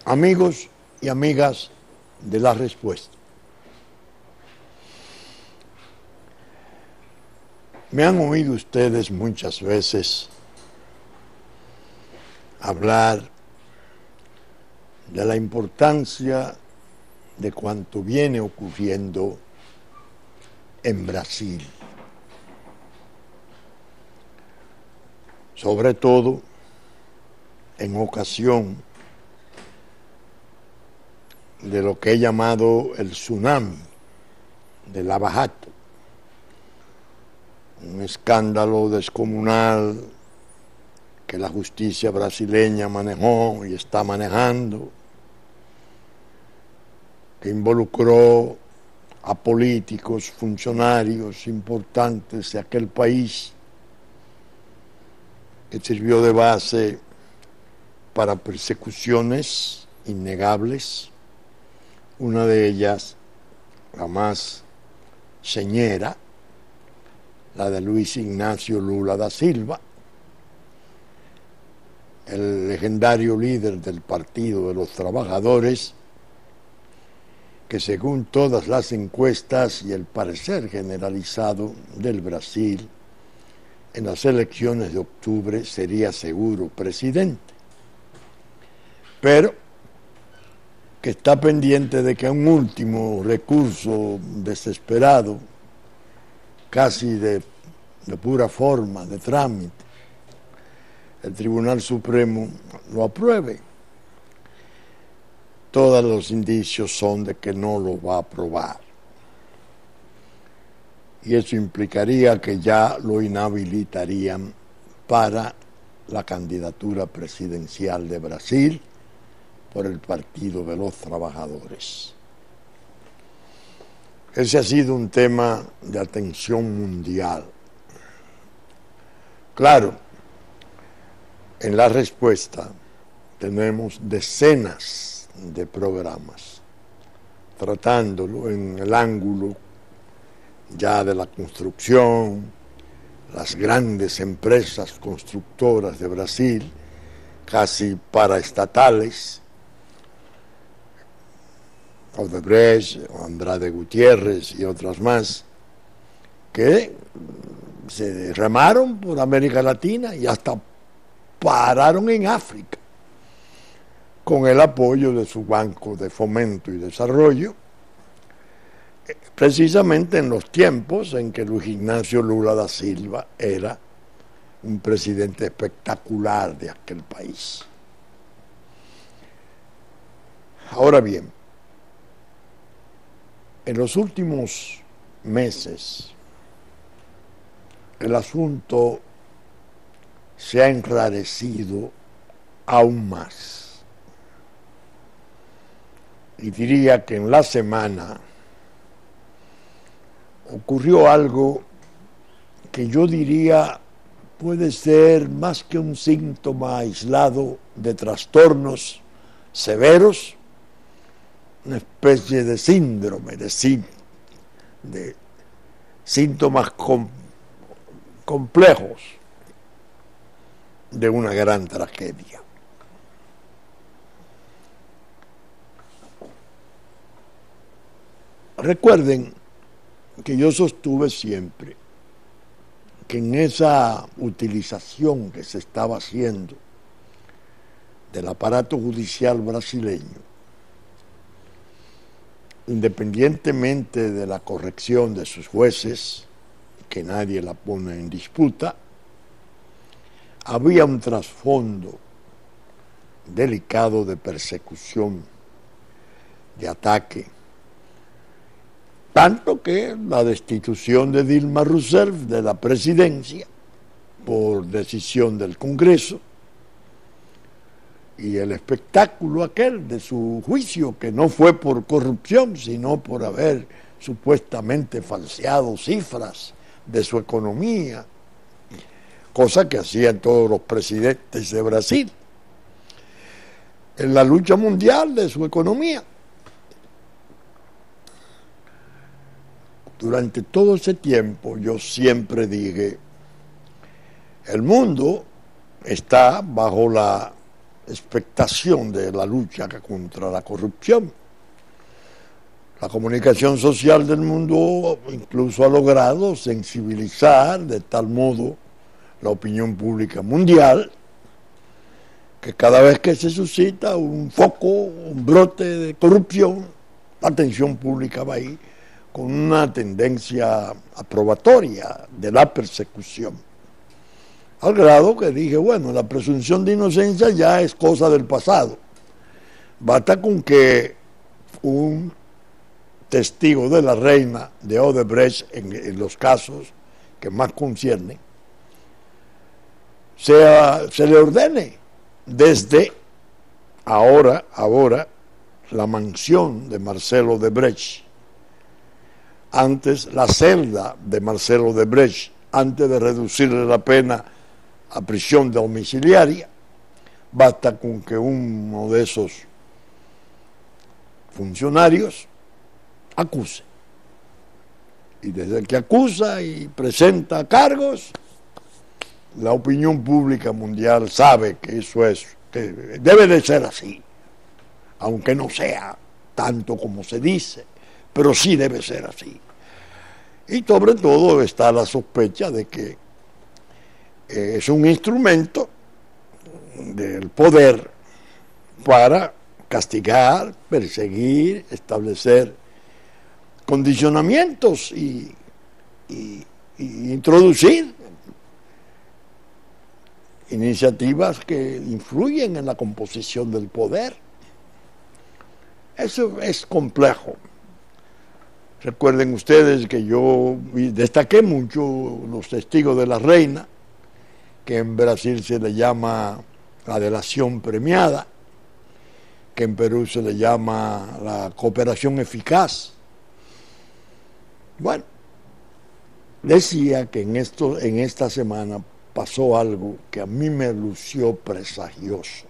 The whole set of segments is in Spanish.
Amigos y amigas de La Respuesta, me han oído ustedes muchas veces hablar de la importancia de cuanto viene ocurriendo en Brasil, sobre todo en ocasión de lo que he llamado el tsunami de Lava Jato, un escándalo descomunal que la justicia brasileña manejó y está manejando, que involucró a políticos, funcionarios importantes de aquel país, que sirvió de base para persecuciones innegables, una de ellas, la más señera, la de Luis Ignacio Lula da Silva, el legendario líder del Partido de los Trabajadores, que según todas las encuestas y el parecer generalizado del Brasil, en las elecciones de octubre sería seguro presidente, pero que está pendiente de que un último recurso desesperado, casi de pura forma, de trámite, el Tribunal Supremo lo apruebe. Todos los indicios son de que no lo va a aprobar. Y eso implicaría que ya lo inhabilitarían para la candidatura presidencial de Brasil por el Partido de los Trabajadores. Ese ha sido un tema de atención mundial. Claro, en La Respuesta tenemos decenas de programas tratándolo en el ángulo ya de la construcción, las grandes empresas constructoras de Brasil, casi paraestatales, Odebrecht, Andrade Gutiérrez y otras más, que se derramaron por América Latina y hasta pararon en África, con el apoyo de su Banco de Fomento y Desarrollo, precisamente en los tiempos en que Luis Ignacio Lula da Silva era un presidente espectacular de aquel país. Ahora bien, en los últimos meses el asunto se ha enrarecido aún más. Y diría que en la semana ocurrió algo que yo diría puede ser más que un síntoma aislado de trastornos severos, una especie de síndrome, de síntomas complejos de una gran tragedia. Recuerden que yo sostuve siempre que en esa utilización que se estaba haciendo del aparato judicial brasileño, independientemente de la corrección de sus jueces, que nadie la pone en disputa, había un trasfondo delicado de persecución, de ataque, tanto que la destitución de Dilma Rousseff de la presidencia por decisión del Congreso y el espectáculo aquel de su juicio, que no fue por corrupción, sino por haber supuestamente falseado cifras de su economía, cosa que hacían todos los presidentes de Brasil, en la lucha mundial de su economía. Durante todo ese tiempo yo siempre dije, el mundo está bajo la expectación de la lucha contra la corrupción. La comunicación social del mundo incluso ha logrado sensibilizar de tal modo la opinión pública mundial que cada vez que se suscita un foco, un brote de corrupción, la atención pública va ahí con una tendencia aprobatoria de la persecución. Al grado que dije, bueno, la presunción de inocencia ya es cosa del pasado. Basta con que un testigo de la reina de Odebrecht en los casos que más conciernen, se le ordene desde ahora la mansión de Marcelo Odebrecht, antes la celda de Marcelo Odebrecht, antes de reducirle la pena a prisión domiciliaria. Basta con que uno de esos funcionarios acuse. Y desde que acusa y presenta cargos, la opinión pública mundial sabe que eso es, que debe de ser así, aunque no sea tanto como se dice, pero sí debe ser así. Y sobre todo está la sospecha de que es un instrumento del poder para castigar, perseguir, establecer condicionamientos y introducir iniciativas que influyen en la composición del poder. Eso es complejo. Recuerden ustedes que yo destaqué mucho los testigos de la reina, que en Brasil se le llama la delación premiada, que en Perú se le llama la cooperación eficaz. Bueno, decía que en esta semana pasó algo que a mí me lució presagioso.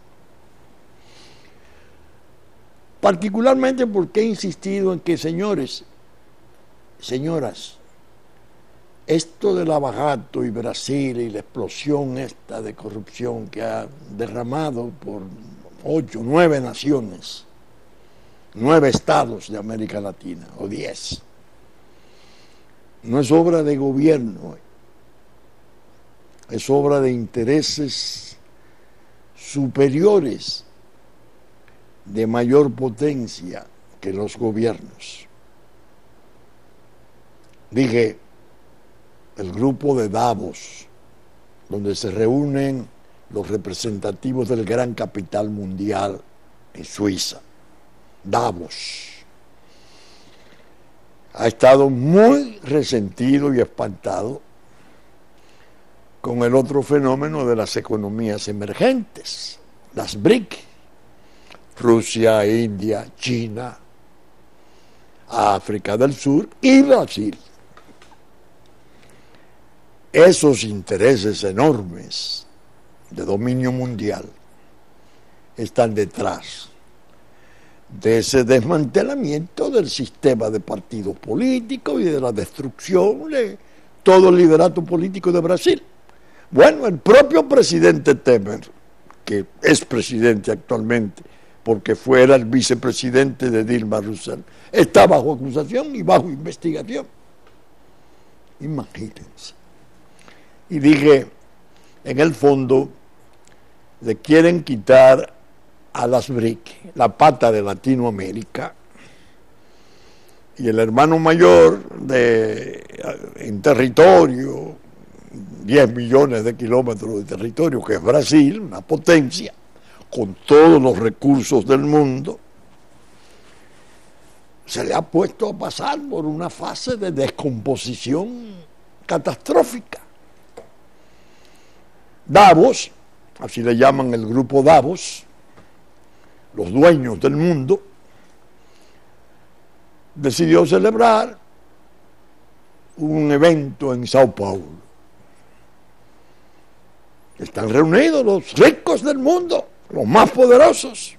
Particularmente porque he insistido en que, señores, señoras, esto de Lava-Jato y Brasil y la explosión esta de corrupción que ha derramado por 8, 9 naciones, 9 estados de América Latina, o 10, no es obra de gobierno, es obra de intereses superiores de mayor potencia que los gobiernos. Dije, el grupo de Davos, donde se reúnen los representativos del gran capital mundial en Suiza, Davos, ha estado muy resentido y espantado con el otro fenómeno de las economías emergentes, las BRIC, Rusia, India, China, África del Sur y Brasil. Esos intereses enormes de dominio mundial están detrás de ese desmantelamiento del sistema de partidos políticos y de la destrucción de todo el liderato político de Brasil. Bueno, el propio presidente Temer, que es presidente actualmente, porque era el vicepresidente de Dilma Rousseff, está bajo acusación y bajo investigación. Imagínense. Y dije, en el fondo, le quieren quitar a las BRIC la pata de Latinoamérica, y el hermano mayor en territorio, 10 millones de kilómetros de territorio, que es Brasil, una potencia, con todos los recursos del mundo, se le ha puesto a pasar por una fase de descomposición catastrófica. Davos, así le llaman el grupo Davos, los dueños del mundo, decidió celebrar un evento en Sao Paulo. Están reunidos los ricos del mundo, los más poderosos.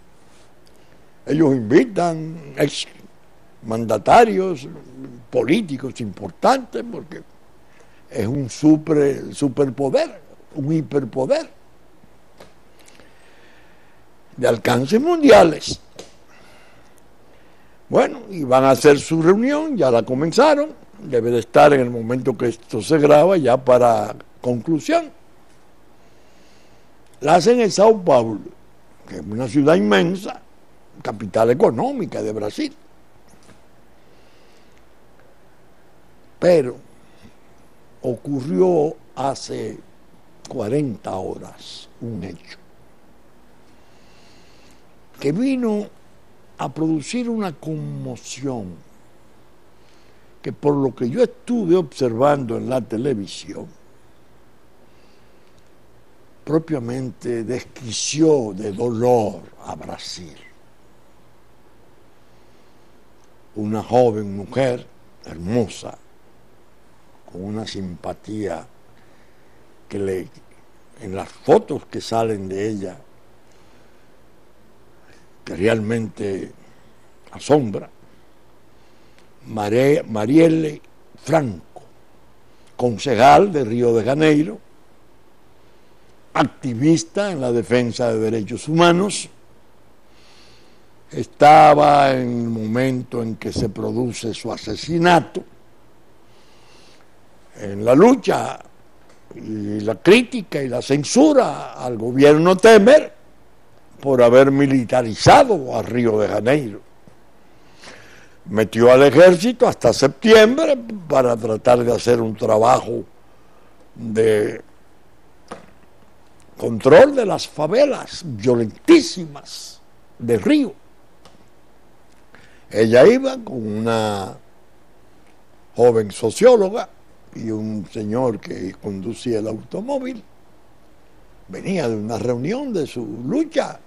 Ellos invitan ex mandatarios políticos importantes porque es un superpoder, un hiperpoder. de alcance mundiales. Bueno, y van a hacer su reunión, ya la comenzaron, debe de estar en el momento que esto se graba ya para conclusión. La hacen en Sao Paulo, que es una ciudad inmensa, capital económica de Brasil. Pero ocurrió hace 40 horas un hecho que vino a producir una conmoción que, por lo que yo estuve observando en la televisión, propiamente desquició de dolor a Brasil. Una joven mujer hermosa, con una simpatía que en las fotos que salen de ella, que realmente asombra, Marielle Franco, concejal de Río de Janeiro, activista en la defensa de derechos humanos, estaba en el momento en que se produce su asesinato, en la lucha y la crítica y la censura al gobierno Temer por haber militarizado a Río de Janeiro. Metió al ejército hasta septiembre para tratar de hacer un trabajo de control de las favelas violentísimas de Río. Ella iba con una joven socióloga y un señor que conducía el automóvil. Venía de una reunión de su lucha,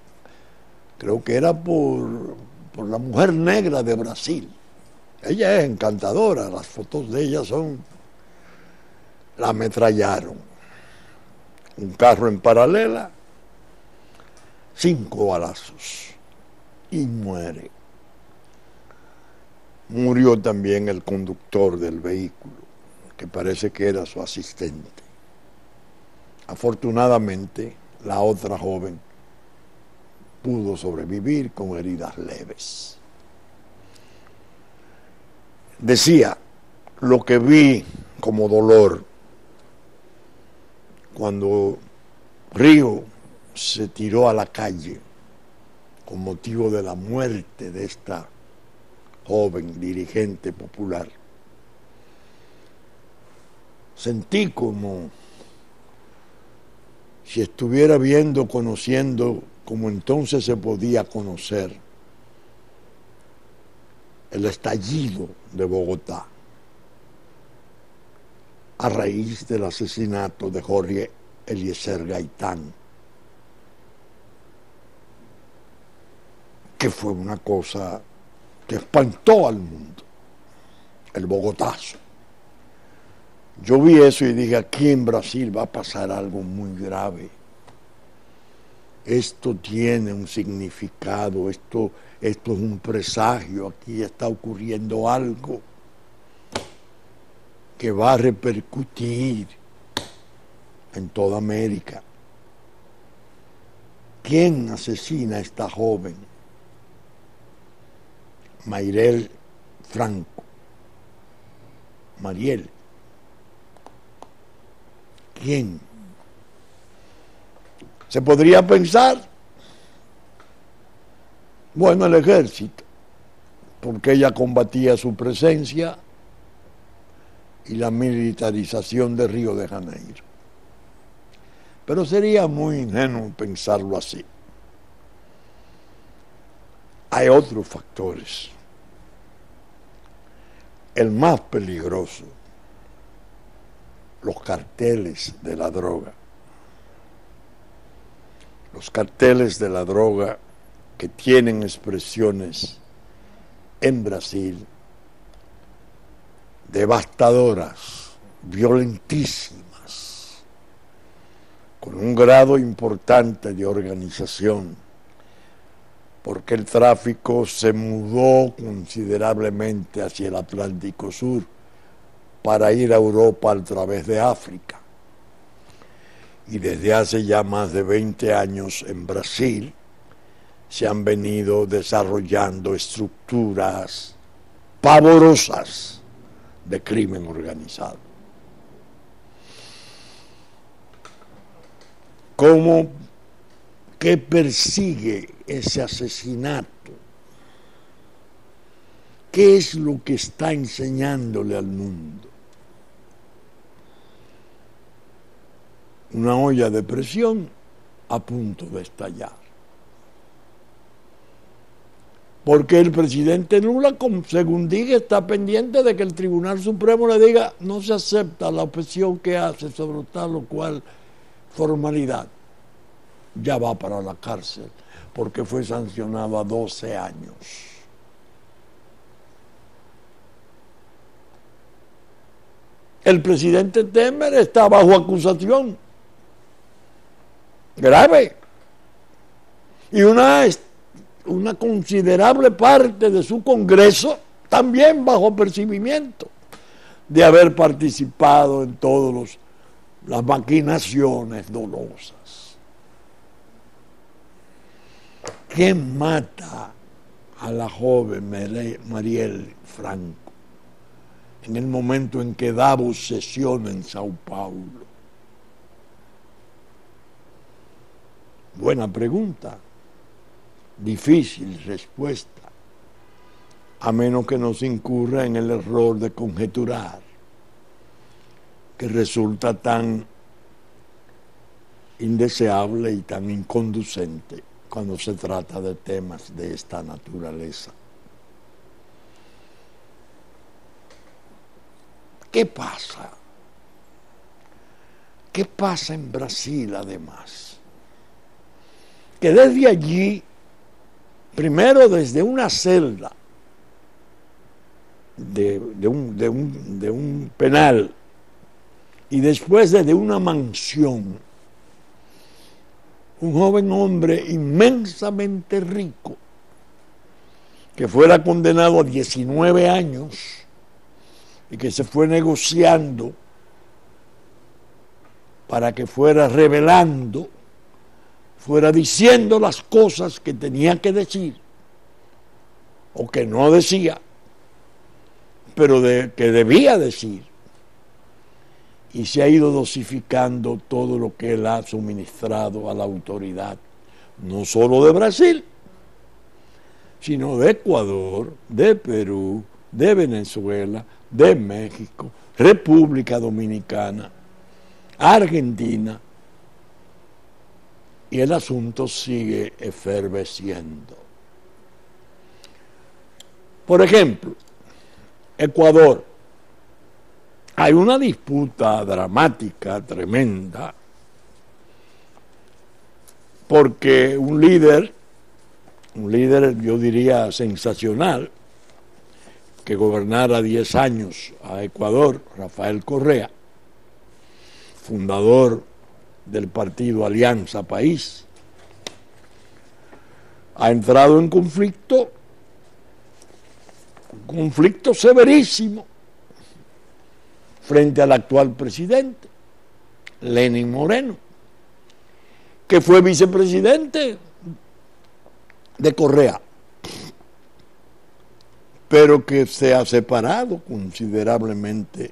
creo que era por la mujer negra de Brasil. Ella es encantadora, las fotos de ella son... La ametrallaron. Un carro en paralela, 5 balazos y muere. Murió también el conductor del vehículo, que parece que era su asistente. Afortunadamente, la otra joven pudo sobrevivir con heridas leves. Decía, lo que vi como dolor cuando Río se tiró a la calle con motivo de la muerte de esta joven dirigente popular, sentí como si estuviera viendo, conociendo, como entonces se podía conocer el estallido de Bogotá a raíz del asesinato de Jorge Eliezer Gaitán, que fue una cosa que espantó al mundo, el Bogotazo. Yo vi eso y dije, aquí en Brasil va a pasar algo muy grave. Esto tiene un significado, esto es un presagio, aquí está ocurriendo algo que va a repercutir en toda América. ¿Quién asesina a esta joven? Marielle Franco. Marielle. ¿Quién? Se podría pensar, bueno, el ejército, porque ella combatía su presencia y la militarización de Río de Janeiro. Pero sería muy ingenuo pensarlo así. Hay otros factores. El más peligroso, los carteles de la droga. Los carteles de la droga que tienen expresiones en Brasil devastadoras, violentísimas, con un grado importante de organización, porque el tráfico se mudó considerablemente hacia el Atlántico Sur para ir a Europa a través de África. Y desde hace ya más de 20 años en Brasil se han venido desarrollando estructuras pavorosas de crimen organizado. ¿Cómo que persigue ese asesinato? ¿Qué es lo que está enseñándole al mundo? Una olla de presión a punto de estallar. Porque el presidente Lula, según dije, está pendiente de que el Tribunal Supremo le diga no se acepta la objeción que hace sobre tal o cual formalidad. Ya va para la cárcel porque fue sancionado a 12 años. El presidente Temer está bajo acusación grave y una considerable parte de su Congreso también bajo percibimiento de haber participado en todas las maquinaciones dolosas. ¿Quién mata a la joven Marielle Franco en el momento en que daba sesión en Sao Paulo? Buena pregunta, difícil respuesta, a menos que no se incurra en el error de conjeturar, que resulta tan indeseable y tan inconducente cuando se trata de temas de esta naturaleza. ¿Qué pasa? ¿Qué pasa en Brasil además? Que desde allí, primero desde una celda de un penal y después desde una mansión, un joven hombre inmensamente rico que fuera condenado a 19 años y que se fue negociando para que fuera revelando, fuera diciendo las cosas que tenía que decir o que no decía, pero que debía decir, y se ha ido dosificando todo lo que él ha suministrado a la autoridad, no solo de Brasil, sino de Ecuador, de Perú, de Venezuela, de México, República Dominicana, Argentina, y el asunto sigue efervesciendo. Por ejemplo, Ecuador. Hay una disputa dramática, tremenda, porque un líder yo diría sensacional, que gobernara 10 años a Ecuador, Rafael Correa, fundador del partido Alianza País, ha entrado en un conflicto severísimo frente al actual presidente, Lenín Moreno, que fue vicepresidente de Correa, pero que se ha separado considerablemente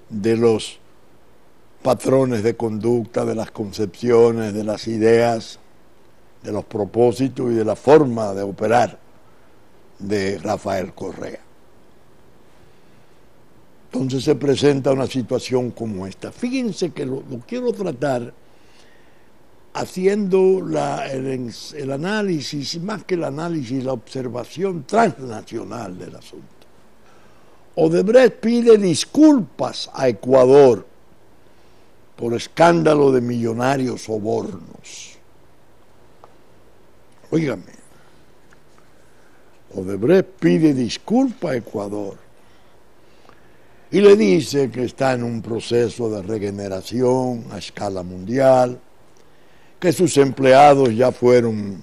de los patrones de conducta, de las concepciones, de las ideas, de los propósitos y de la forma de operar de Rafael Correa. Entonces se presenta una situación como esta. Fíjense que lo quiero tratar haciendo el análisis, más que el análisis, la observación transnacional del asunto. Odebrecht pide disculpas a Ecuador por escándalo de millonarios sobornos. Óigame, Odebrecht pide disculpas a Ecuador y le dice que está en un proceso de regeneración a escala mundial, que sus empleados ya fueron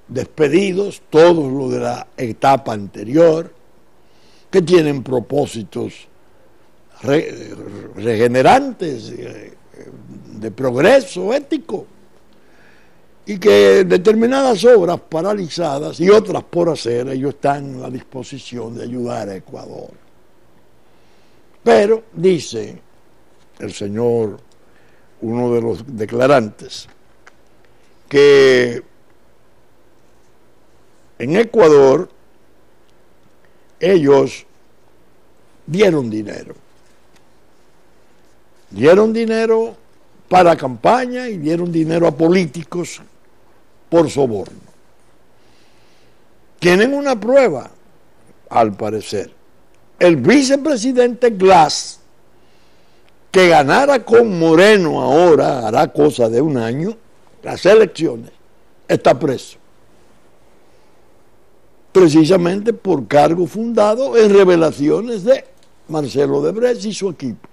despedidos, todos los de la etapa anterior, que tienen propósitos regenerantes, de progreso ético, y que determinadas obras paralizadas y otras por hacer, ellos están en la disposición de ayudar a Ecuador. Pero, dice el señor, uno de los declarantes, que en Ecuador ellos dieron dinero para campaña y dieron dinero a políticos por soborno. Tienen una prueba, al parecer. El vicepresidente Glass, que ganara con Moreno ahora, hará cosa de un año, las elecciones, está preso. Precisamente por cargo fundado en revelaciones de Marcelo Odebrecht y su equipo.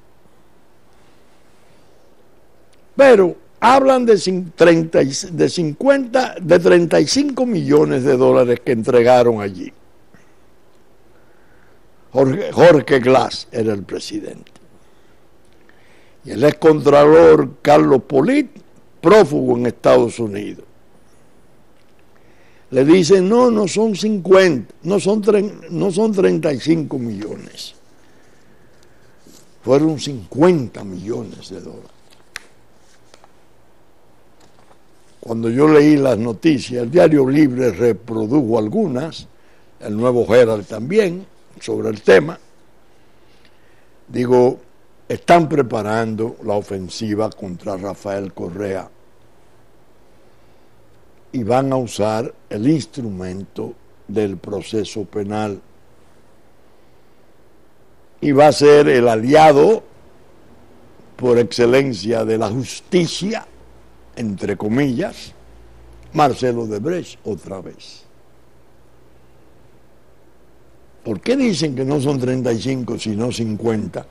Pero hablan de 35 millones de dólares que entregaron allí. Jorge Glass era el presidente. Y el excontralor Carlos Polit, prófugo en Estados Unidos. Le dicen, no son 50, no son 35 millones. Fueron 50 millones de dólares. Cuando yo leí las noticias, el Diario Libre reprodujo algunas, el Nuevo Herald también, sobre el tema. Digo, están preparando la ofensiva contra Rafael Correa y van a usar el instrumento del proceso penal. Y va a ser el aliado por excelencia de la justicia, entre comillas, Marcelo Odebrecht otra vez. ¿Por qué dicen que no son 35 sino 50?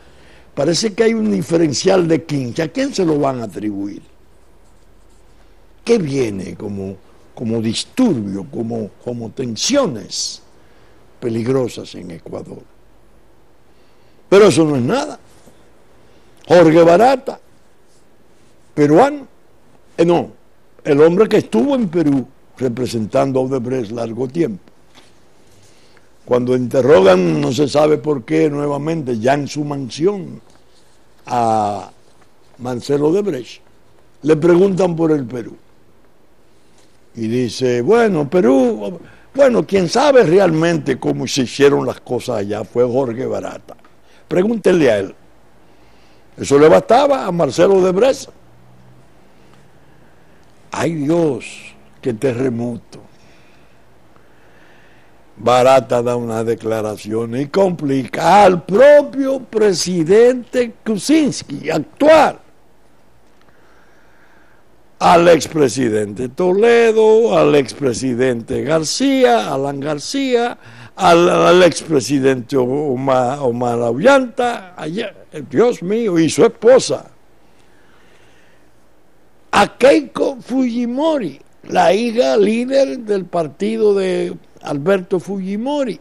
Parece que hay un diferencial de 15. ¿A quién se lo van a atribuir? ¿Qué viene como disturbio, como tensiones peligrosas en Ecuador? Pero eso no es nada. Jorge Barata, peruano, no, el hombre que estuvo en Perú representando a Odebrecht largo tiempo. Cuando interrogan, no se sabe por qué, nuevamente, ya en su mansión, a Marcelo Odebrecht, le preguntan por el Perú. Y dice, bueno, Perú, quien sabe realmente cómo se hicieron las cosas allá fue Jorge Barata. Pregúntenle a él. Eso le bastaba a Marcelo Odebrecht. Ay Dios, qué terremoto. Barata da unas declaraciones y complica al propio presidente Kuczynski, actual, al expresidente Toledo, al expresidente García, Alan García, al expresidente Omar Ollanta, Dios mío, y su esposa, a Keiko Fujimori, la hija líder del partido de Alberto Fujimori.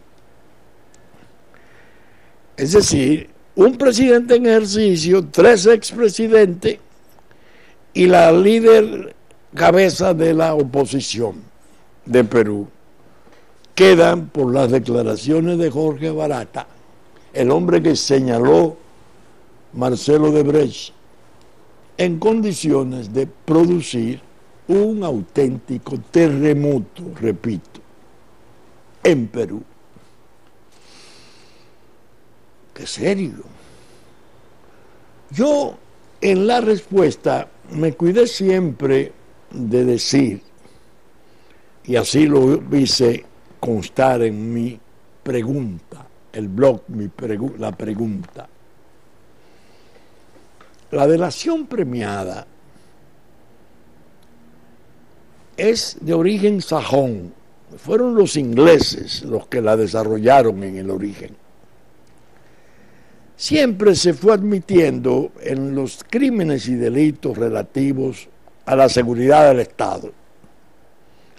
Es decir, un presidente en ejercicio, 3 expresidentes y la líder cabeza de la oposición de Perú quedan por las declaraciones de Jorge Barata, el hombre que señaló Marcelo Odebrecht, en condiciones de producir un auténtico terremoto, repito, en Perú. ¡Qué serio! Yo, en la respuesta, me cuidé siempre de decir, y así lo hice constar en mi pregunta, el blog, la pregunta. La delación premiada es de origen sajón. Fueron los ingleses los que la desarrollaron en el origen. Siempre se fue admitiendo en los crímenes y delitos relativos a la seguridad del Estado,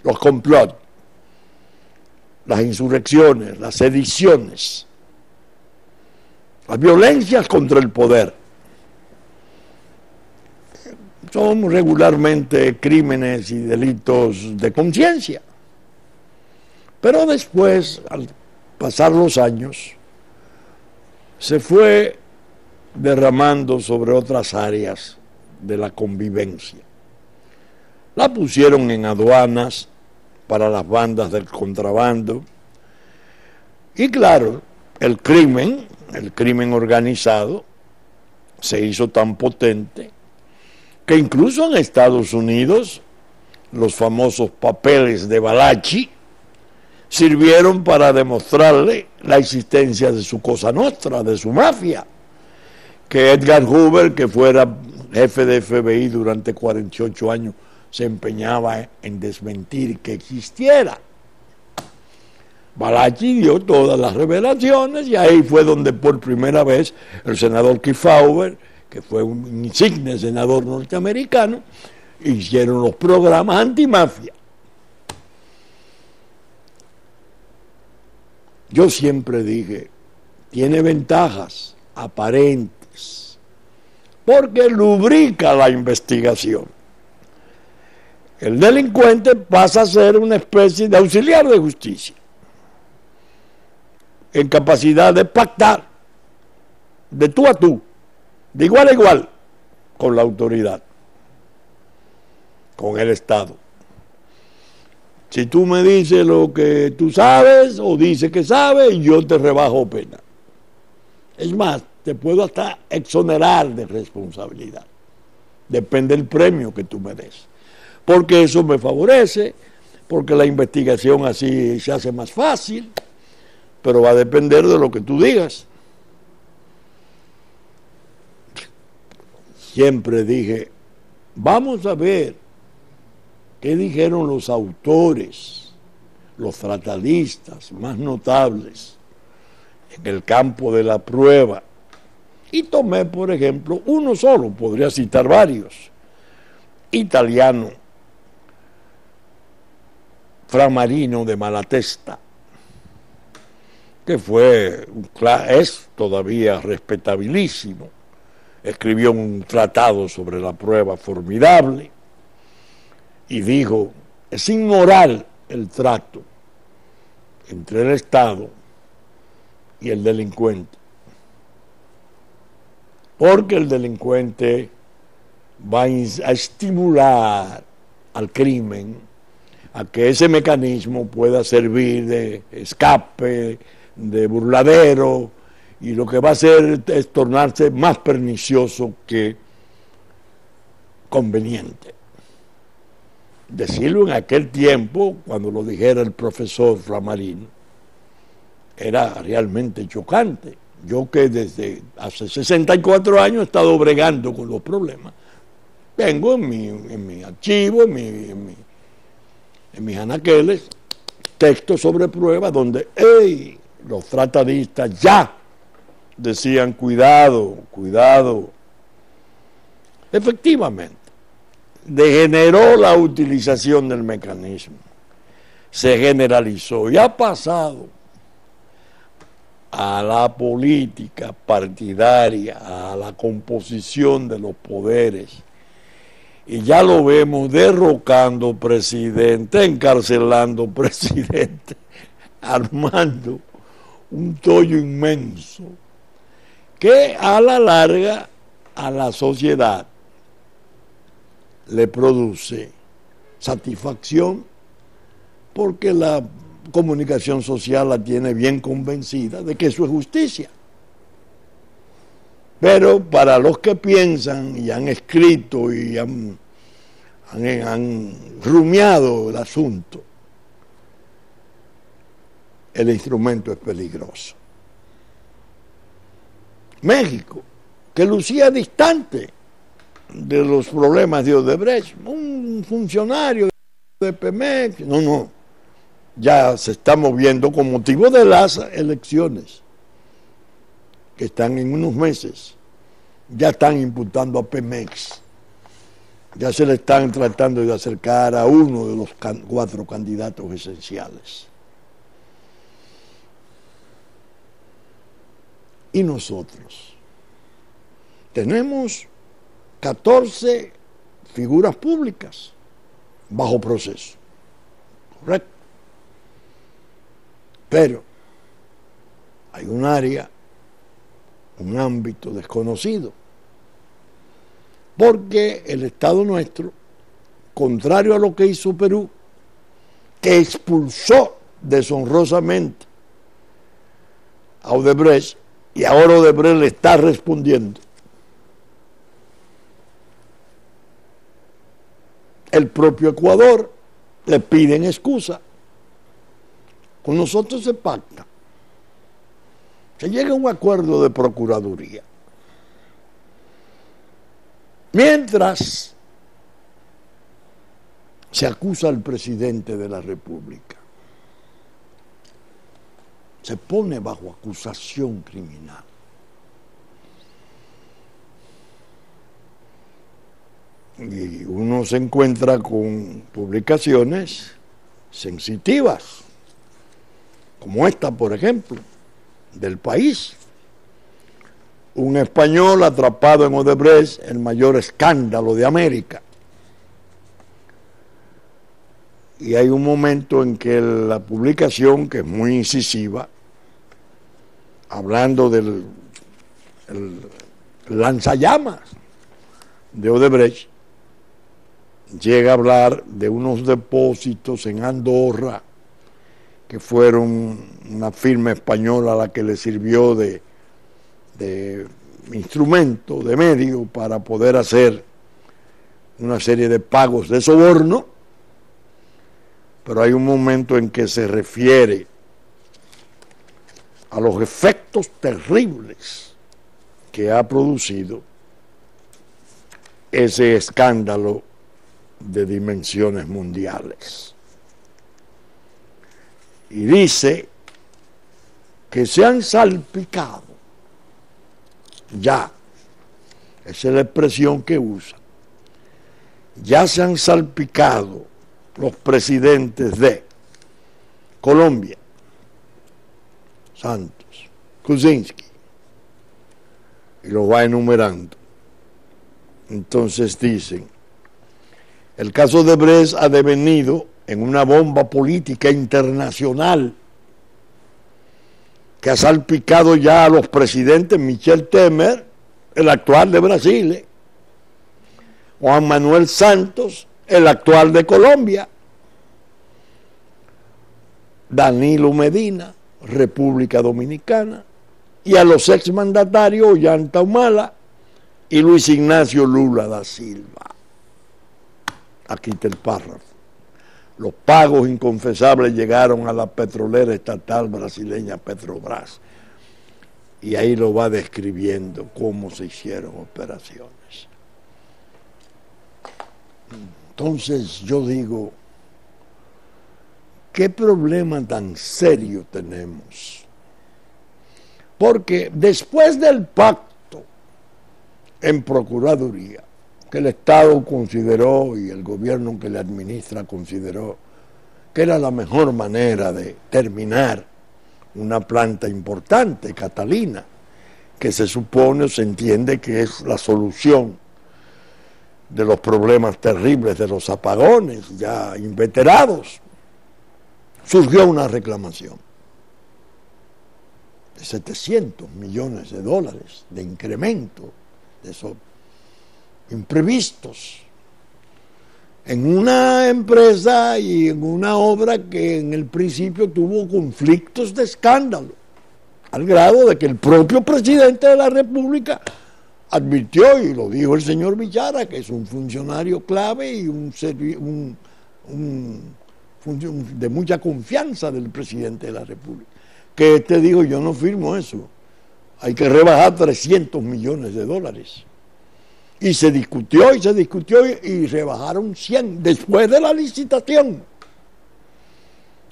los complots, las insurrecciones, las sediciones, las violencias contra el poder. son regularmente crímenes y delitos de conciencia. Pero después, al pasar los años, se fue derramando sobre otras áreas de la convivencia. La pusieron en aduanas para las bandas del contrabando. Y claro, el crimen organizado, se hizo tan potente que incluso en Estados Unidos los famosos papeles de Valachi sirvieron para demostrarle la existencia de su Cosa Nostra, de su mafia, que Edgar Hoover, que fuera jefe de FBI durante 48 años, se empeñaba en desmentir que existiera. Valachi dio todas las revelaciones y ahí fue donde por primera vez el senador Kefauver, que fue un insigne senador norteamericano, hicieron los programas antimafia. Yo siempre dije, tiene ventajas aparentes, porque lubrica la investigación. El delincuente pasa a ser una especie de auxiliar de justicia, en capacidad de pactar de tú a tú, de igual a igual, con la autoridad, con el Estado. Si tú me dices lo que tú sabes o dices que sabes, yo te rebajo pena. Es más, te puedo hasta exonerar de responsabilidad. Depende del premio que tú me des. Porque eso me favorece, porque la investigación así se hace más fácil, pero va a depender de lo que tú digas. Siempre dije, vamos a ver qué dijeron los autores, los tratadistas más notables en el campo de la prueba. Y tomé, por ejemplo, uno solo, podría citar varios. Italiano, Fra Marino de Malatesta, que es todavía respetabilísimo. Escribió un tratado sobre la prueba formidable y dijo, es inmoral el trato entre el Estado y el delincuente, porque el delincuente va a estimular al crimen a que ese mecanismo pueda servir de escape, de burladero, y lo que va a hacer es tornarse más pernicioso que conveniente. Decirlo en aquel tiempo, cuando lo dijera el profesor Flamarino, era realmente chocante. Yo que desde hace 64 años he estado bregando con los problemas, tengo en mi archivo, en mis anaqueles, textos sobre pruebas donde los tratadistas ya decían cuidado, cuidado. Efectivamente, degeneró la utilización del mecanismo, se generalizó y ha pasado a la política partidaria, a la composición de los poderes. Y ya lo vemos derrocando presidente, encarcelando presidente, armando un tollo inmenso que a la larga a la sociedad le produce satisfacción porque la comunicación social la tiene bien convencida de que eso es justicia. Pero para los que piensan y han escrito y han rumiado el asunto, el instrumento es peligroso. México, que lucía distante de los problemas de Odebrecht, un funcionario de Pemex, no, ya se está moviendo con motivo de las elecciones que están en unos meses, ya están imputando a Pemex, ya se le están tratando de acercar a uno de los 4 candidatos esenciales. Y nosotros tenemos 14 figuras públicas bajo proceso. Correcto. Pero hay un área, un ámbito desconocido, porque el Estado nuestro, contrario a lo que hizo Perú, que expulsó deshonrosamente a Odebrecht, y ahora Odebrecht le está respondiendo. El propio Ecuador le piden excusa. Con nosotros se pacta. Se llega a un acuerdo de procuraduría. Mientras se acusa al presidente de la República, se pone bajo acusación criminal. Y uno se encuentra con publicaciones sensitivas, como esta, por ejemplo, del País. Un español atrapado en Odebrecht, el mayor escándalo de América. Y hay un momento en que la publicación, que es muy incisiva, hablando del lanzallamas de Odebrecht, llega a hablar de unos depósitos en Andorra que fueron una firma española a la que le sirvió de instrumento, de medio para poder hacer una serie de pagos de soborno. Pero hay un momento en que se refiere a los efectos terribles que ha producido ese escándalo de dimensiones mundiales. Y dice que se han salpicado, ya, esa es la expresión que usa, ya se han salpicado los presidentes de Colombia, Santos, Kuczynski, y los va enumerando. Entonces dicen, el caso de Odebrecht ha devenido en una bomba política internacional que ha salpicado ya a los presidentes Michel Temer, el actual de Brasil, Juan Manuel Santos, el actual de Colombia, Danilo Medina, República Dominicana, y a los exmandatarios Ollanta Humala y Luis Ignacio Lula da Silva. Aquí está el párrafo. Los pagos inconfesables llegaron a la petrolera estatal brasileña Petrobras. Y ahí lo va describiendo cómo se hicieron operaciones. Entonces yo digo, ¿qué problema tan serio tenemos? Porque después del pacto en Procuraduría, que el Estado consideró y el gobierno que le administra consideró que era la mejor manera de terminar una planta importante, Catalina, que se supone o se entiende que es la solución de los problemas terribles de los apagones ya inveterados, surgió una reclamación de 700 millones de dólares de incremento de esos imprevistos en una empresa y en una obra que en el principio tuvo conflictos de escándalo, al grado de que el propio presidente de la República advirtió, y lo dijo el señor Villara, que es un funcionario clave y de mucha confianza del presidente de la República, que este dijo, yo no firmo eso, hay que rebajar 300 millones de dólares. Y se discutió y rebajaron 100 después de la licitación.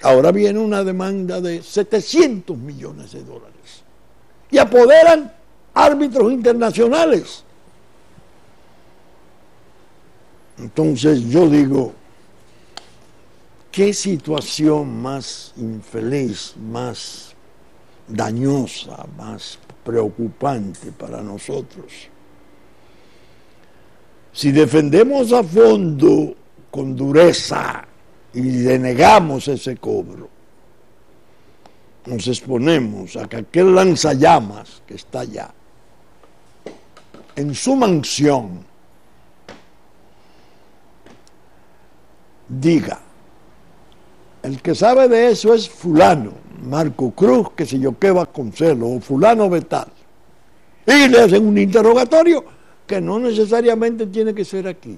Ahora viene una demanda de 700 millones de dólares. Y apoderan árbitros internacionales. Entonces yo digo, ¿qué situación más infeliz, más dañosa, más preocupante para nosotros? Si defendemos a fondo, con dureza, y denegamos ese cobro, nos exponemos a que aquel lanzallamas que está allá, en su mansión, diga: el que sabe de eso es fulano, Marco Cruz, que sé yo qué Vasconcelos, o fulano Betal, y le hacen un interrogatorio que no necesariamente tiene que ser aquí,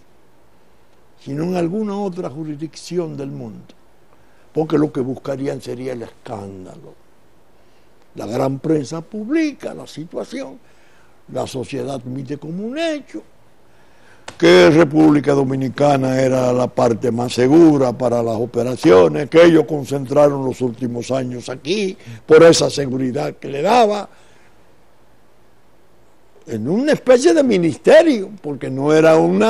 sino en alguna otra jurisdicción del mundo, porque lo que buscarían sería el escándalo. La gran prensa publica la situación, la sociedad admite como un hecho que República Dominicana era la parte más segura para las operaciones, que ellos concentraron los últimos años aquí por esa seguridad que le daba, en una especie de ministerio, porque no era un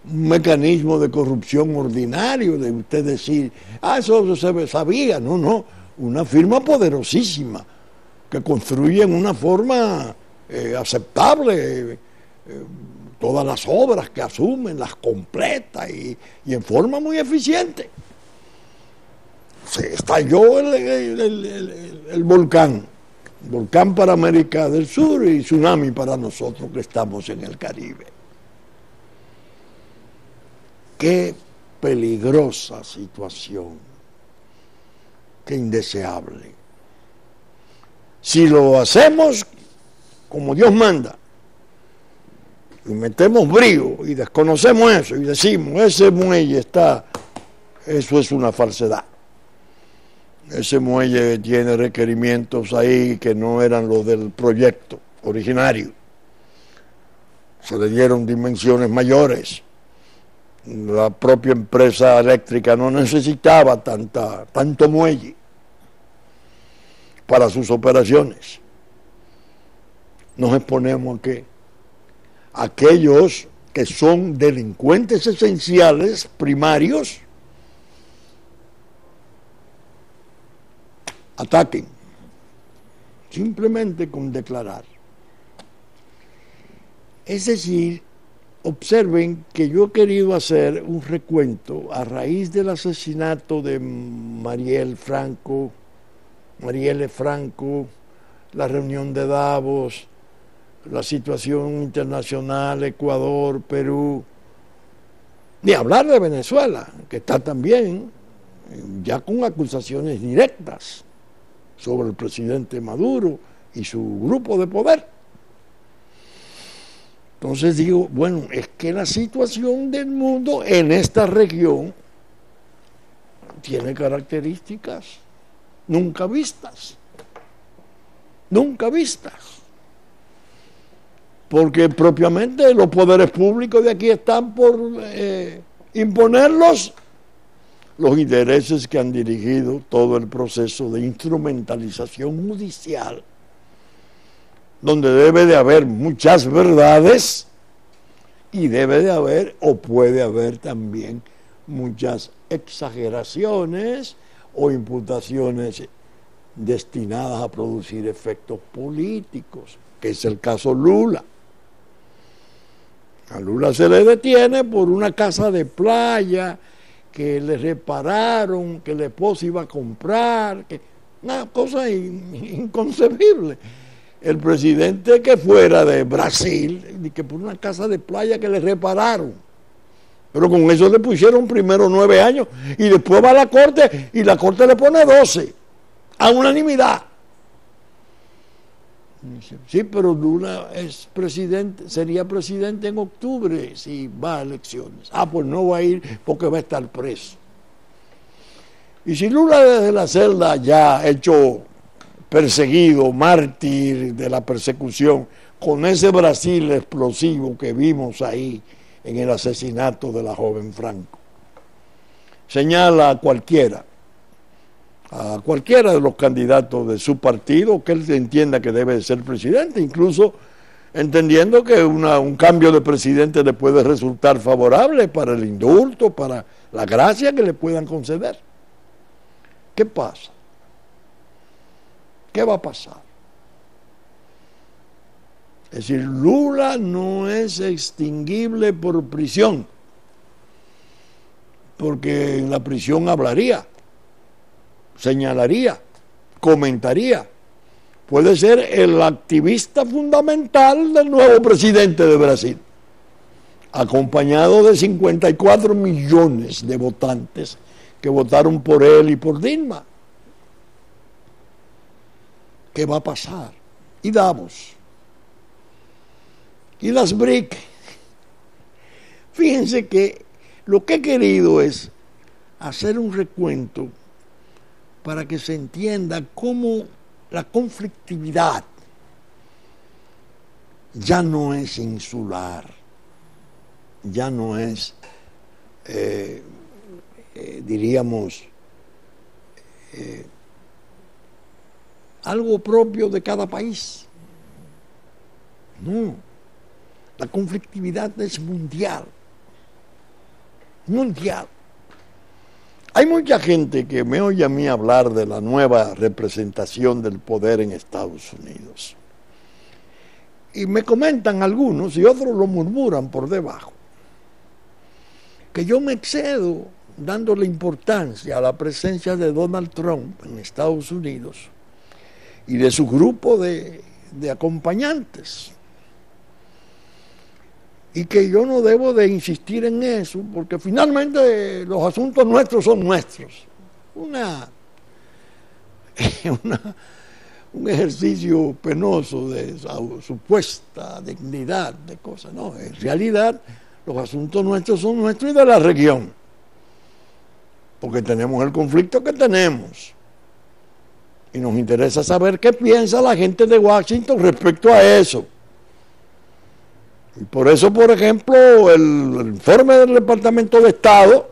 mecanismo de corrupción ordinario, de usted decir, eso se sabía, no, una firma poderosísima, que construye en una forma aceptable, todas las obras que asumen, las completa y en forma muy eficiente. Se estalló el volcán para América del Sur y tsunami para nosotros que estamos en el Caribe. Qué peligrosa situación, qué indeseable. Si lo hacemos como Dios manda, y metemos brío y desconocemos eso y decimos, ese muelle está, eso es una falsedad. Ese muelle tiene requerimientos ahí que no eran los del proyecto originario. Se le dieron dimensiones mayores. La propia empresa eléctrica no necesitaba tanto muelle para sus operaciones. Nos exponemos a que aquellos que son delincuentes esenciales, primarios, ataquen, simplemente con declarar. Es decir, observen que yo he querido hacer un recuento a raíz del asesinato de Marielle Franco, la reunión de Davos, la situación internacional, Ecuador, Perú, ni hablar de Venezuela, que está también ya con acusaciones directas sobre el presidente Maduro y su grupo de poder. Entonces digo, bueno, es que la situación del mundo en esta región tiene características nunca vistas, porque propiamente los poderes públicos de aquí están por imponerlos los intereses que han dirigido todo el proceso de instrumentalización judicial, donde debe de haber muchas verdades y debe de haber o puede haber también muchas exageraciones o imputaciones destinadas a producir efectos políticos, que es el caso Lula. A Lula se le detiene por una casa de playa que le repararon, que la esposa iba a comprar, una cosa inconcebible. El presidente que fuera de Brasil, que por una casa de playa que le repararon, pero con eso le pusieron primero 9 años y después va a la corte y la corte le pone 12 a unanimidad. Sí, pero Lula es presidente, sería presidente en octubre si va a elecciones. Pues no va a ir porque va a estar preso. Y si Lula desde la celda ya hecho perseguido, mártir de la persecución, con ese Brasil explosivo que vimos ahí en el asesinato de la joven Franco, señala a cualquiera de los candidatos de su partido que él entienda que debe de ser presidente, incluso entendiendo que un cambio de presidente le puede resultar favorable para el indulto, para la gracia que le puedan conceder. ¿Qué pasa? ¿Qué va a pasar? Es decir, Lula no es extinguible por prisión, porque en la prisión hablaría, señalaría, comentaría. Puede ser el activista fundamental del nuevo presidente de Brasil, acompañado de 54 millones de votantes que votaron por él y por Dilma. ¿Qué va a pasar? Y Davos. Y las BRIC. Fíjense que lo que he querido es hacer un recuento para que se entienda cómo la conflictividad ya no es insular, ya no es, diríamos, algo propio de cada país. No, la conflictividad es mundial, mundial. Hay mucha gente que me oye a mí hablar de la nueva representación del poder en Estados Unidos. Y me comentan algunos y otros lo murmuran por debajo, que yo me excedo dándole importancia a la presencia de Donald Trump en Estados Unidos y de su grupo de acompañantes. Y que yo no debo de insistir en eso, porque finalmente los asuntos nuestros son nuestros. Un ejercicio penoso de supuesta dignidad de cosas. No, en realidad los asuntos nuestros son nuestros y de la región, porque tenemos el conflicto que tenemos. Y nos interesa saber qué piensa la gente de Washington respecto a eso. Y por eso, por ejemplo, el informe del Departamento de Estado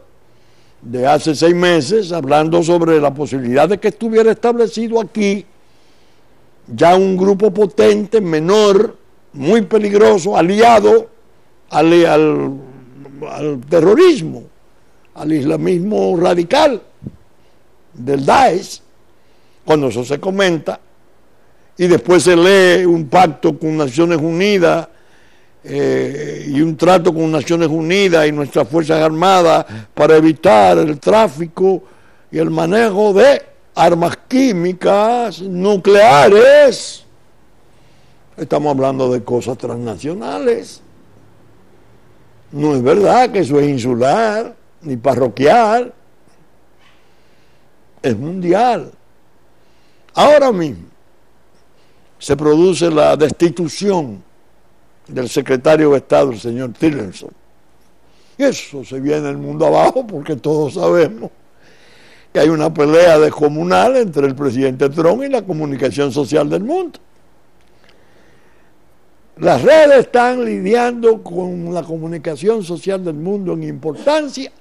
de hace 6 meses, hablando sobre la posibilidad de que estuviera establecido aquí ya un grupo potente, menor, muy peligroso, aliado al terrorismo, al islamismo radical del Daesh. Cuando eso se comenta y después se lee un pacto con Naciones Unidas y un trato con Naciones Unidas y nuestras Fuerzas Armadas para evitar el tráfico y el manejo de armas químicas, nucleares. Estamos hablando de cosas transnacionales. No es verdad que eso es insular ni parroquial. Es mundial. Ahora mismo se produce la destitución del secretario de Estado, el señor Tillerson. Y eso se viene el mundo abajo porque todos sabemos que hay una pelea descomunal entre el presidente Trump y la comunicación social del mundo. Las redes están lidiando con la comunicación social del mundo en importancia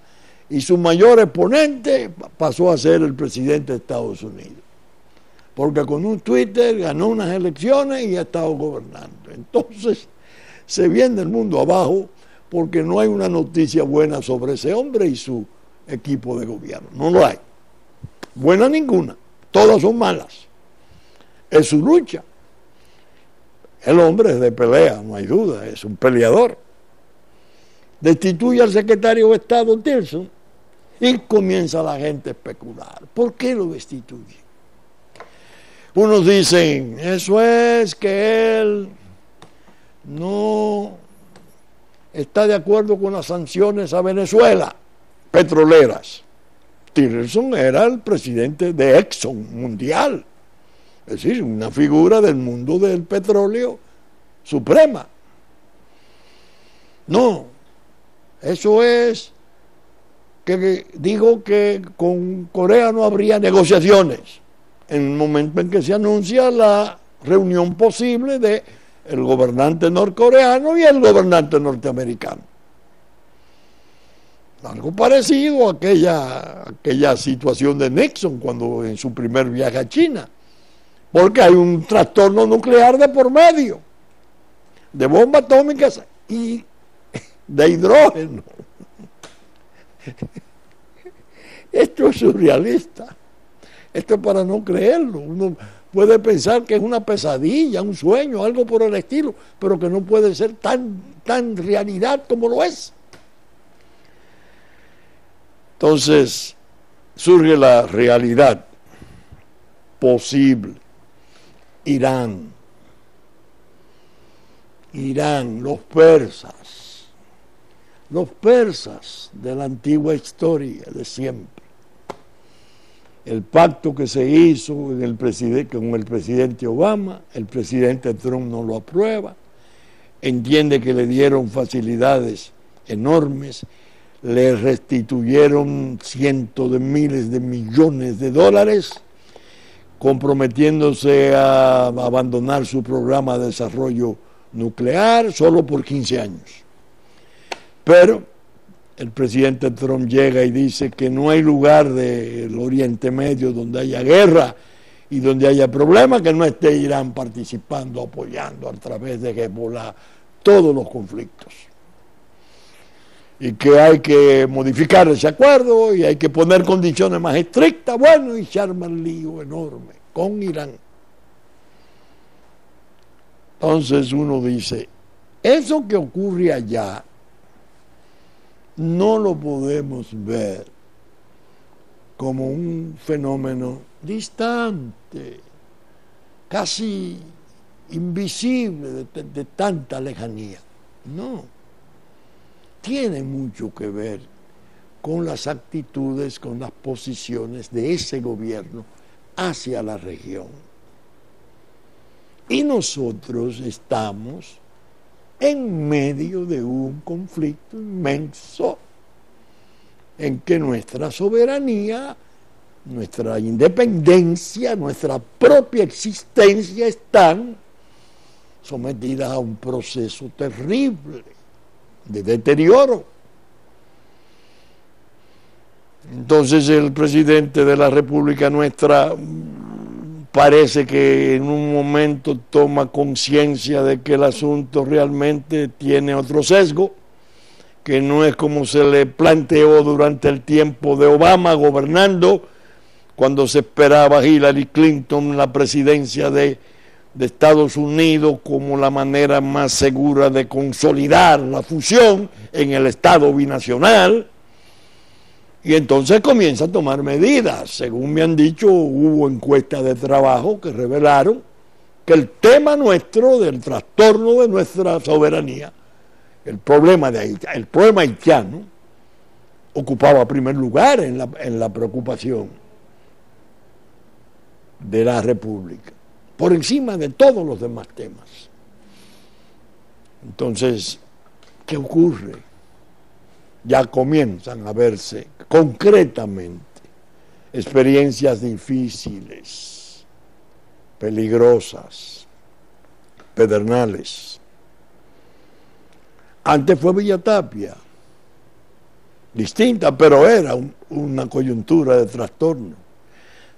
y su mayor exponente pasó a ser el presidente de Estados Unidos. Porque con un Twitter ganó unas elecciones y ha estado gobernando. Entonces se viene el mundo abajo porque no hay una noticia buena sobre ese hombre y su equipo de gobierno. No lo hay. Buena ninguna. Todas son malas. Es su lucha. El hombre es de pelea, no hay duda, es un peleador. Destituye al secretario de Estado Tillerson y comienza la gente a especular. ¿Por qué lo destituye? Unos dicen, eso es que él no está de acuerdo con las sanciones a Venezuela, petroleras. Tillerson era el presidente de Exxon mundial, es decir, una figura del mundo del petróleo suprema. No, eso es que digo que con Corea no habría negociaciones en el momento en que se anuncia la reunión posible de el gobernante norcoreano y el gobernante norteamericano. Algo parecido a aquella situación de Nixon cuando en su primer viaje a China, porque hay un trastorno nuclear de por medio, de bombas atómicas y de hidrógeno. Esto es surrealista. Esto es para no creerlo. Uno puede pensar que es una pesadilla, un sueño, algo por el estilo, pero que no puede ser tan realidad como lo es. Entonces surge la realidad posible. Irán, los persas de la antigua historia, de siempre. El pacto que se hizo con el presidente Obama, el presidente Trump no lo aprueba, entiende que le dieron facilidades enormes, le restituyeron cientos de miles de millones de dólares, comprometiéndose a abandonar su programa de desarrollo nuclear solo por 15 años. Pero el presidente Trump llega y dice que no hay lugar del Oriente Medio donde haya guerra y donde haya problemas que no esté Irán participando, apoyando a través de Hezbollah todos los conflictos. Y que hay que modificar ese acuerdo y hay que poner condiciones más estrictas, bueno, y se arma el lío enorme con Irán. Entonces uno dice, eso que ocurre allá no lo podemos ver como un fenómeno distante, casi invisible de tanta lejanía. No, tiene mucho que ver con las actitudes, con las posiciones de ese gobierno hacia la región. Y nosotros estamos en medio de un conflicto inmenso en que nuestra soberanía, nuestra independencia, nuestra propia existencia están sometidas a un proceso terrible de deterioro. Entonces el presidente de la República nuestra parece que en un momento toma conciencia de que el asunto realmente tiene otro sesgo, que no es como se le planteó durante el tiempo de Obama gobernando, cuando se esperaba Hillary Clinton la presidencia de Estados Unidos como la manera más segura de consolidar la fusión en el Estado binacional. Y entonces comienza a tomar medidas. Según me han dicho, hubo encuestas de trabajo que revelaron que el tema nuestro del trastorno de nuestra soberanía, el problema haitiano, ocupaba primer lugar en la preocupación de la República, por encima de todos los demás temas. Entonces, ¿qué ocurre? Ya comienzan a verse concretamente experiencias difíciles, peligrosas, pedernales. Antes fue Villa Tapia, distinta, pero era una coyuntura de trastorno.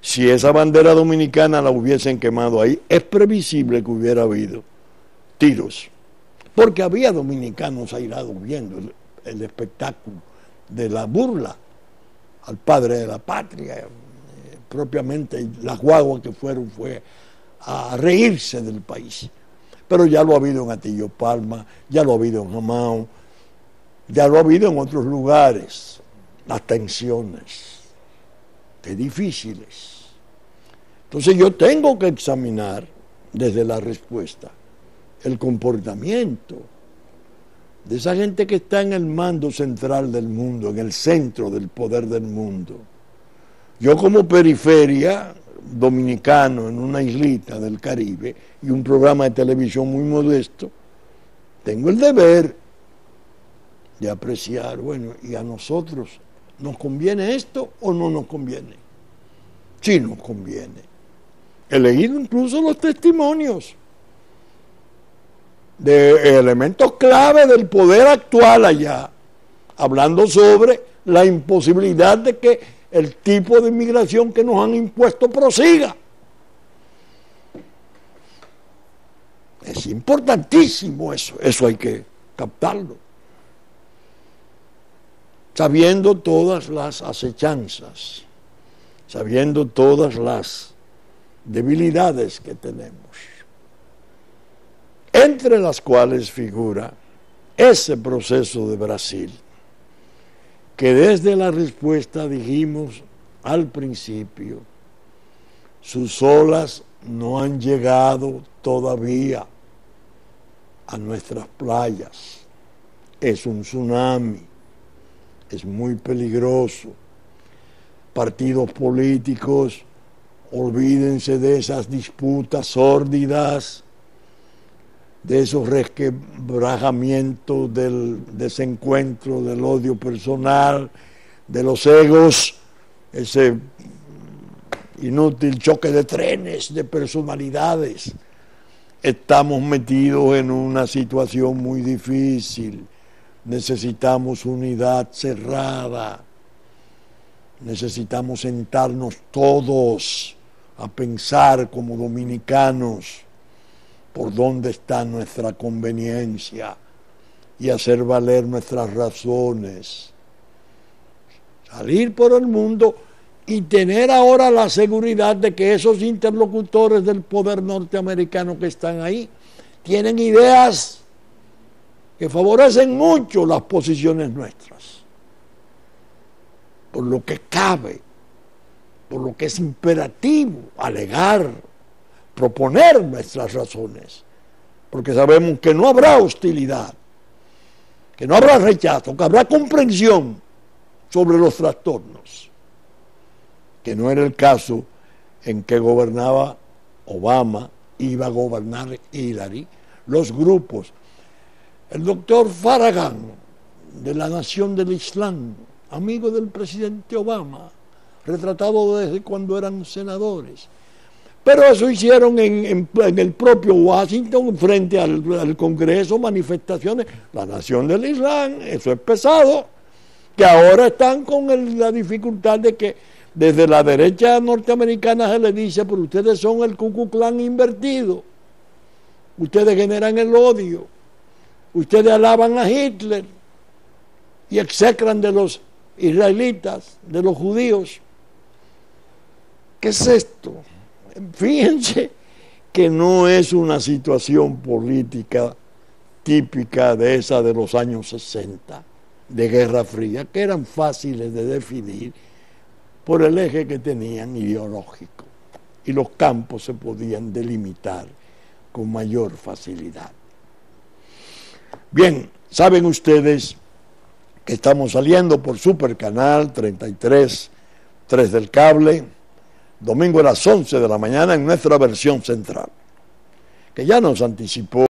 Si esa bandera dominicana la hubiesen quemado ahí, es previsible que hubiera habido tiros, porque había dominicanos airados viendo el espectáculo de la burla al padre de la patria, propiamente las guaguas que fue a reírse del país. Pero ya lo ha habido en Atillo Palma, ya lo ha habido en Jamao, ya lo ha habido en otros lugares, las tensiones, qué difíciles. Entonces yo tengo que examinar desde la respuesta el comportamiento de esa gente que está en el mando central del mundo, en el centro del poder del mundo. Yo como periferia, dominicano en una islita del Caribe y un programa de televisión muy modesto, tengo el deber de apreciar, bueno, ¿y a nosotros nos conviene esto o no nos conviene? Sí nos conviene. He leído incluso los testimonios de elementos clave del poder actual allá, hablando sobre la imposibilidad de que el tipo de inmigración que nos han impuesto prosiga. Es importantísimo eso hay que captarlo. Sabiendo todas las acechanzas, sabiendo todas las debilidades que tenemos, entre las cuales figura ese proceso de Brasil, que desde la respuesta dijimos al principio, sus olas no han llegado todavía a nuestras playas. Es un tsunami, es muy peligroso. Partidos políticos, olvídense de esas disputas sórdidas, de esos resquebrajamientos del desencuentro, del odio personal, de los egos, ese inútil choque de trenes, de personalidades. Estamos metidos en una situación muy difícil. Necesitamos unidad cerrada. Necesitamos sentarnos todos a pensar como dominicanos por dónde está nuestra conveniencia y hacer valer nuestras razones. Salir por el mundo y tener ahora la seguridad de que esos interlocutores del poder norteamericano que están ahí tienen ideas que favorecen mucho las posiciones nuestras, por lo que cabe, por lo que es imperativo alegar, proponer nuestras razones, porque sabemos que no habrá hostilidad, que no habrá rechazo, que habrá comprensión sobre los trastornos, que no era el caso en que gobernaba Obama, iba a gobernar Hillary, los grupos. El doctor Faraghan, de la Nación del Islam, amigo del presidente Obama, retratado desde cuando eran senadores. Pero eso hicieron en el propio Washington, frente al Congreso, manifestaciones. La Nación del Islam, eso es pesado, que ahora están con la dificultad de que desde la derecha norteamericana se le dice, pero ustedes son el Ku Klux Klan invertido, ustedes generan el odio, ustedes alaban a Hitler y execran de los israelitas, de los judíos. ¿Qué es esto? Fíjense que no es una situación política típica de esa de los años 60, de Guerra Fría, que eran fáciles de definir por el eje que tenían ideológico, y los campos se podían delimitar con mayor facilidad. Bien, saben ustedes que estamos saliendo por Supercanal 33, 3 del cable, domingo a las 11 de la mañana en nuestra versión central, que ya nos anticipó